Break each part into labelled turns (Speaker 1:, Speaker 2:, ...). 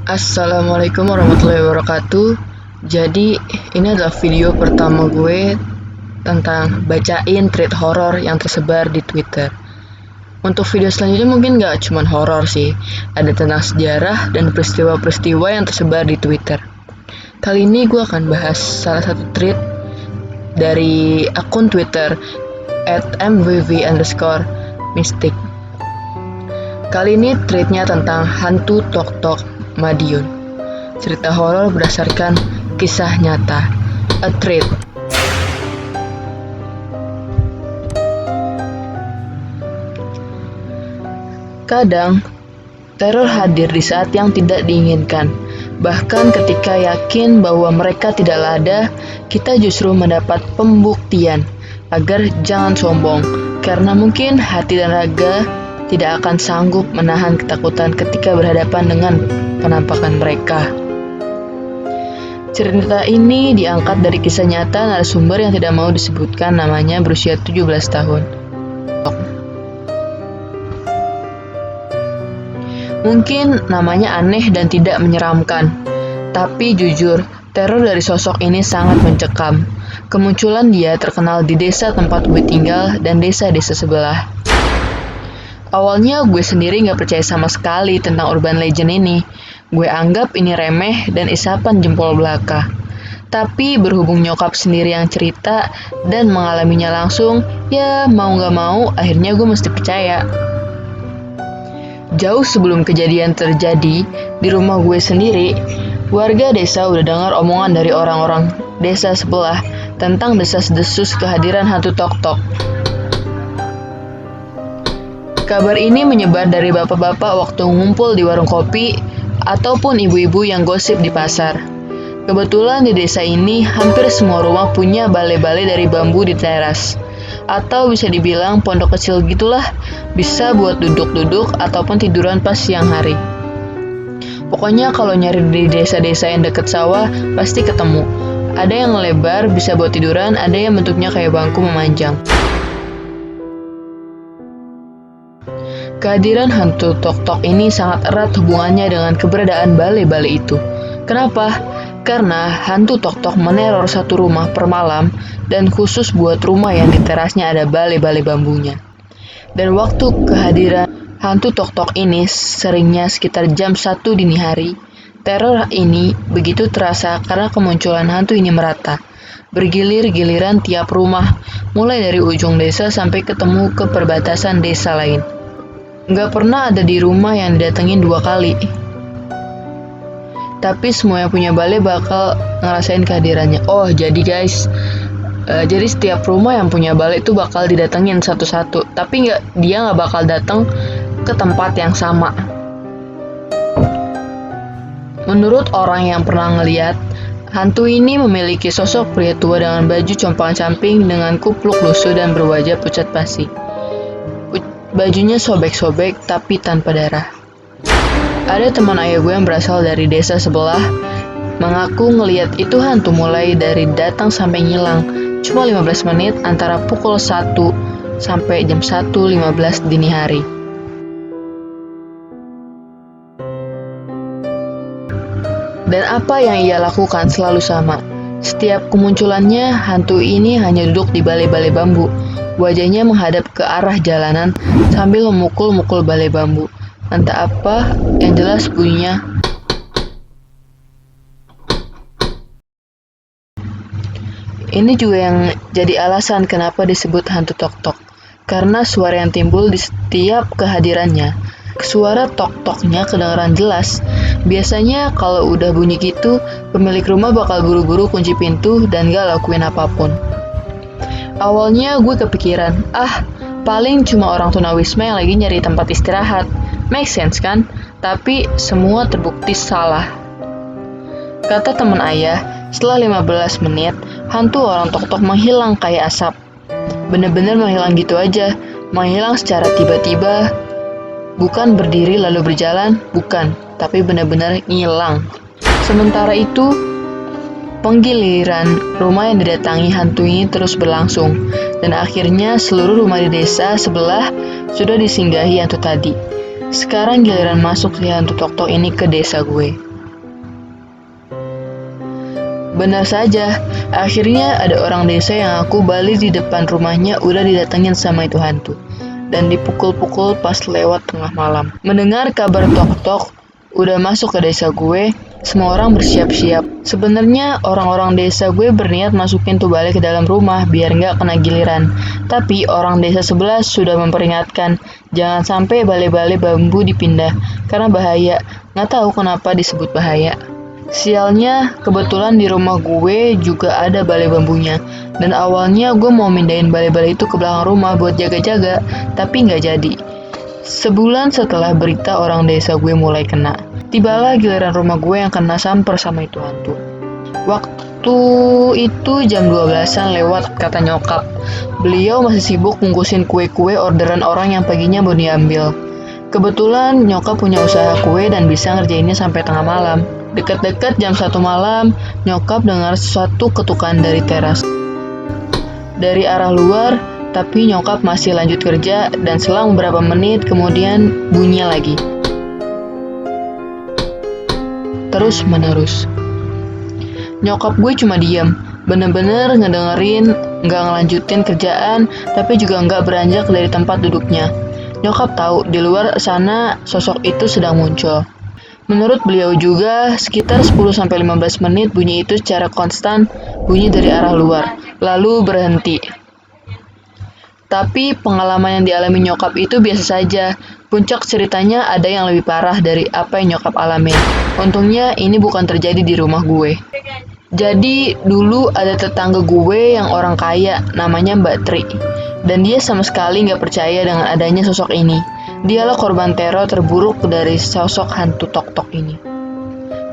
Speaker 1: Assalamualaikum warahmatullahi wabarakatuh. Jadi, ini adalah video pertama gue tentang bacain tweet horor yang tersebar di Twitter. Untuk video selanjutnya mungkin gak cuma horor sih, ada tentang sejarah dan peristiwa-peristiwa yang tersebar di Twitter. Kali ini gue akan bahas salah satu tweet dari akun Twitter @mvv_mystic. Kali ini tweetnya tentang hantu Tok-Tok Madiun. Cerita horor berdasarkan kisah nyata. A Thread. Kadang, teror hadir di saat yang tidak diinginkan. Bahkan ketika yakin bahwa mereka tidaklah ada, kita justru mendapat pembuktian agar jangan sombong, karena mungkin hati dan raga tidak akan sanggup menahan ketakutan ketika berhadapan dengan penampakan mereka. Cerita ini diangkat dari kisah nyata narasumber yang tidak mau disebutkan namanya berusia 17 tahun. Mungkin namanya aneh dan tidak menyeramkan, tapi jujur, teror dari sosok ini sangat mencekam. Kemunculan dia terkenal di desa tempat gue tinggal dan desa-desa sebelah. Awalnya gue sendiri gak percaya sama sekali tentang urban legend ini. Gue anggap ini remeh dan isapan jempol belaka. Tapi berhubung nyokap sendiri yang cerita dan mengalaminya langsung, ya mau gak mau akhirnya gue mesti percaya. Jauh sebelum kejadian terjadi, di rumah gue sendiri, warga desa udah dengar omongan dari orang-orang desa sebelah tentang desas-desus kehadiran hantu Tok-Tok. Kabar ini menyebar dari bapak-bapak waktu ngumpul di warung kopi ataupun ibu-ibu yang gosip di pasar. Kebetulan di desa ini hampir semua rumah punya balai-balai dari bambu di teras. Atau bisa dibilang pondok kecil gitulah, bisa buat duduk-duduk ataupun tiduran pas siang hari. Pokoknya kalau nyari di desa-desa yang deket sawah pasti ketemu. Ada yang lebar bisa buat tiduran, ada yang bentuknya kayak bangku memanjang. Kehadiran hantu Tok-Tok ini sangat erat hubungannya dengan keberadaan balai-balai itu. Kenapa? Karena hantu Tok-Tok meneror satu rumah per malam dan khusus buat rumah yang di terasnya ada balai-balai bambunya. Dan waktu kehadiran hantu Tok-Tok ini seringnya sekitar jam 1 dini hari. Teror ini begitu terasa karena kemunculan hantu ini merata. Bergilir-giliran tiap rumah, mulai dari ujung desa sampai ketemu ke perbatasan desa lain. Nggak pernah ada di rumah yang didatengin 2 kali. Tapi semua yang punya balai bakal ngerasain kehadirannya. Oh, jadi guys, jadi setiap rumah yang punya balai itu bakal didatengin satu-satu. Tapi dia nggak bakal datang ke tempat yang sama. Menurut orang yang pernah ngeliat, hantu ini memiliki sosok pria tua dengan baju compang-camping dengan kupluk lusuh dan berwajah pucat pasi. Bajunya sobek-sobek tapi tanpa darah. Ada teman ayah gue yang berasal dari desa sebelah mengaku ngeliat itu hantu mulai dari datang sampai ngilang cuma 15 menit antara pukul 1 sampai jam 1.15 dini hari. Dan apa yang ia lakukan selalu sama. Setiap kemunculannya, hantu ini hanya duduk di balai-balai bambu. Wajahnya menghadap ke arah jalanan sambil memukul-mukul balai bambu. Entah apa, yang jelas bunyinya. Ini juga yang jadi alasan kenapa disebut hantu Tok-Tok. Karena suara yang timbul di setiap kehadirannya. Suara tok-toknya kedengaran jelas. Biasanya kalau udah bunyi gitu, pemilik rumah bakal buru-buru kunci pintu dan gak lakuin apapun. Awalnya gue kepikiran, paling cuma orang tunawisma yang lagi nyari tempat istirahat. Make sense kan? Tapi semua terbukti salah. Kata teman ayah, setelah 15 menit, hantu orang Tok-Tok menghilang kayak asap. Bener-bener menghilang gitu aja, menghilang secara tiba-tiba. Bukan berdiri lalu berjalan, bukan, tapi benar-benar ngilang. Sementara itu, penggiliran rumah yang didatangi hantu ini terus berlangsung, dan akhirnya seluruh rumah di desa sebelah sudah disinggahi hantu tadi. Sekarang giliran masuk si hantu Tok-Tok ini ke desa gue. Benar saja, akhirnya ada orang desa yang aku balik di depan rumahnya udah didatengin sama itu hantu. Dan dipukul-pukul pas lewat tengah malam. Mendengar kabar tok-tok udah masuk ke desa gue, semua orang bersiap-siap. Sebenarnya orang-orang desa gue berniat masukin tuh balik ke dalam rumah biar nggak kena giliran. Tapi orang desa sebelah sudah memperingatkan, jangan sampai balai-balai bambu dipindah, karena bahaya. Nggak tahu kenapa disebut bahaya. Sialnya, kebetulan di rumah gue juga ada balai bambunya. Dan awalnya gue mau mindahin balai-balai itu ke belakang rumah buat jaga-jaga, tapi nggak jadi. Sebulan setelah berita orang desa gue mulai kena, tibalah giliran rumah gue yang kena samper sama itu hantu. Waktu itu jam 12-an lewat kata nyokap. Beliau masih sibuk bungkusin kue-kue orderan orang yang paginya mau diambil. Kebetulan nyokap punya usaha kue dan bisa ngerjainnya sampai tengah malam. Dekat-dekat jam 1 malam, nyokap dengar sesuatu ketukan dari teras. Dari arah luar, tapi nyokap masih lanjut kerja dan selang beberapa menit kemudian bunyi lagi. Terus menerus. Nyokap gue cuma diam, bener-bener ngedengerin, nggak ngelanjutin kerjaan, tapi juga nggak beranjak dari tempat duduknya. Nyokap tahu di luar sana sosok itu sedang muncul. Menurut beliau juga, sekitar 10-15 menit bunyi itu secara konstan bunyi dari arah luar, lalu berhenti. Tapi pengalaman yang dialami nyokap itu biasa saja. Puncak ceritanya ada yang lebih parah dari apa yang nyokap alamin. Untungnya ini bukan terjadi di rumah gue. Jadi dulu ada tetangga gue yang orang kaya, namanya Mbak Tri. Dan dia sama sekali nggak percaya dengan adanya sosok ini. Dialah korban teror terburuk dari sosok hantu tok-tok ini.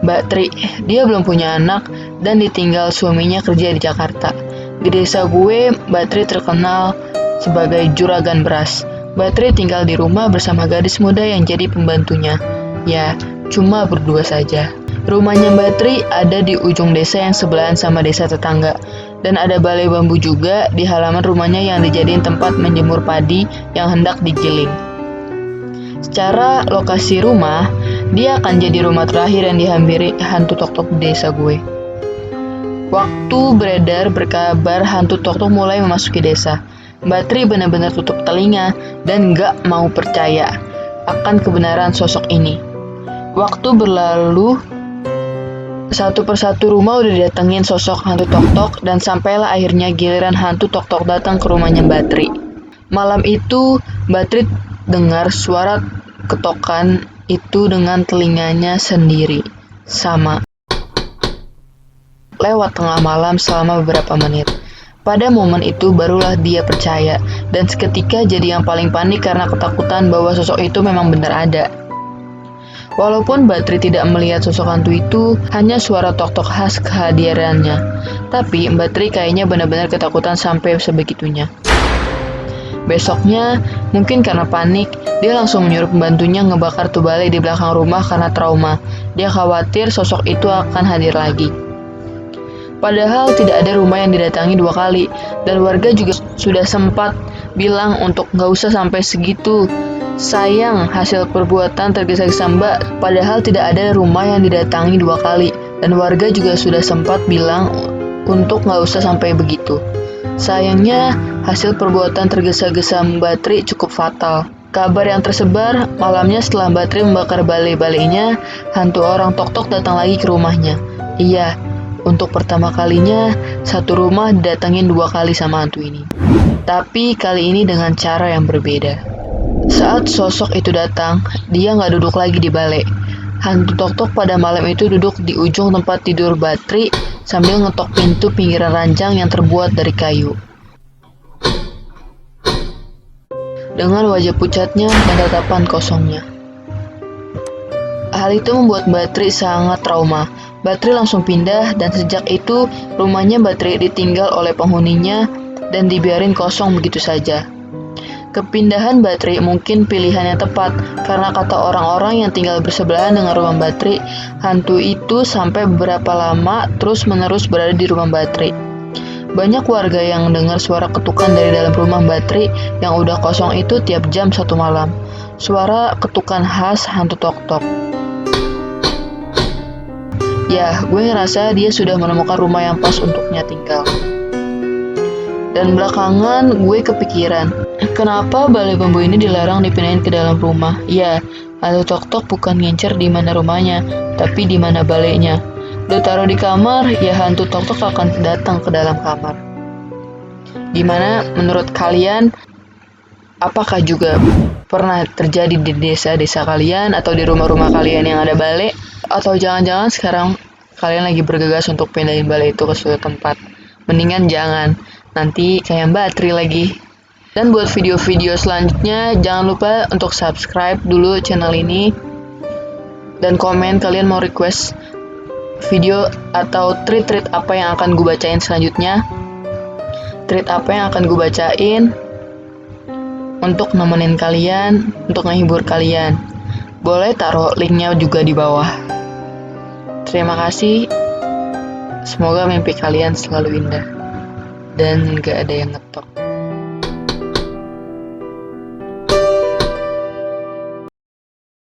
Speaker 1: Mbak Tri, dia belum punya anak dan ditinggal suaminya kerja di Jakarta. Di desa gue, Mbak Tri terkenal sebagai juragan beras. Mbak Tri tinggal di rumah bersama gadis muda yang jadi pembantunya. Ya, cuma berdua saja. Rumahnya Mbak Tri ada di ujung desa yang sebelahan sama desa tetangga. Dan ada balai bambu juga di halaman rumahnya yang dijadiin tempat menjemur padi yang hendak digiling. Secara lokasi rumah, dia akan jadi rumah terakhir yang dihampiri hantu tok-tok di desa gue. Waktu beredar berkabar hantu tok-tok mulai memasuki desa, Mbak Tri benar-benar tutup telinga dan gak mau percaya akan kebenaran sosok ini. Waktu berlalu, satu persatu rumah udah didatengin sosok hantu tok-tok dan sampailah akhirnya giliran hantu tok-tok datang ke rumahnya Mbak Tri. Malam itu, Mbak Tri dengar suara ketokan itu dengan telinganya sendiri, sama lewat tengah malam selama beberapa menit. Pada momen itu barulah dia percaya, dan seketika jadi yang paling panik karena ketakutan bahwa sosok itu memang benar ada. Walaupun Mbak Tri tidak melihat sosok hantu itu, hanya suara tok-tok khas kehadirannya. Tapi Mbak Tri kayaknya benar-benar ketakutan sampai sebegitunya. Besoknya, mungkin karena panik, dia langsung menyuruh pembantunya ngebakar tuh balai di belakang rumah karena trauma. Dia khawatir sosok itu akan hadir lagi. Padahal tidak ada rumah yang didatangi 2 kali, dan warga juga sudah sempat bilang untuk nggak usah sampai segitu. Sayang, hasil perbuatan tergesa-gesa Mbak, padahal tidak ada rumah yang didatangi 2 kali, dan warga juga sudah sempat bilang untuk nggak usah sampai begitu. Sayangnya, hasil perbuatan tergesa-gesa Mbak Tri cukup fatal. Kabar yang tersebar, malamnya setelah Mbak Tri membakar balai-balainya, hantu orang tok-tok datang lagi ke rumahnya. Iya, untuk pertama kalinya, satu rumah didatengin 2 kali sama hantu ini. Tapi kali ini dengan cara yang berbeda. Saat sosok itu datang, dia nggak duduk lagi di balai. Hantu tok-tok pada malam itu duduk di ujung tempat tidur Mbak Tri sambil ngetok pintu pinggiran ranjang yang terbuat dari kayu. Dengan wajah pucatnya dan tatapan kosongnya. Hal itu membuat Mbak Tri sangat trauma. Mbak Tri langsung pindah dan sejak itu rumahnya Mbak Tri ditinggal oleh penghuninya dan dibiarin kosong begitu saja. Kepindahan Mbak Tri mungkin pilihan yang tepat karena kata orang-orang yang tinggal bersebelahan dengan rumah Mbak Tri, hantu itu sampai beberapa lama terus-menerus berada di rumah Mbak Tri. Banyak warga yang dengar suara ketukan dari dalam rumah Mbak Tri yang udah kosong itu tiap jam 1 malam. Suara ketukan khas hantu tok-tok. Ya, gue ngerasa dia sudah menemukan rumah yang pas untuknya tinggal. Dan belakangan gue kepikiran, kenapa balai bambu ini dilarang dipindahin ke dalam rumah? Ya, hantu tok-tok bukan ngincer di mana rumahnya, tapi di mana balainya. Lo taruh di kamar, ya hantu tok-tok akan datang ke dalam kamar. Gimana menurut kalian? Apakah juga pernah terjadi di desa-desa kalian atau di rumah-rumah kalian yang ada balai? Atau jangan-jangan sekarang kalian lagi bergegas untuk pindahin balai itu ke suatu tempat? Mendingan jangan, nanti kayak Mbak Tri lagi. Dan buat video-video selanjutnya, jangan lupa untuk subscribe dulu channel ini. Dan komen kalian mau request video atau treat apa yang akan gue bacain selanjutnya. Treat apa yang akan gue bacain untuk nemenin kalian, untuk menghibur kalian. Boleh taruh linknya juga di bawah. Terima kasih. Semoga mimpi kalian selalu indah dan gak ada yang ngetok.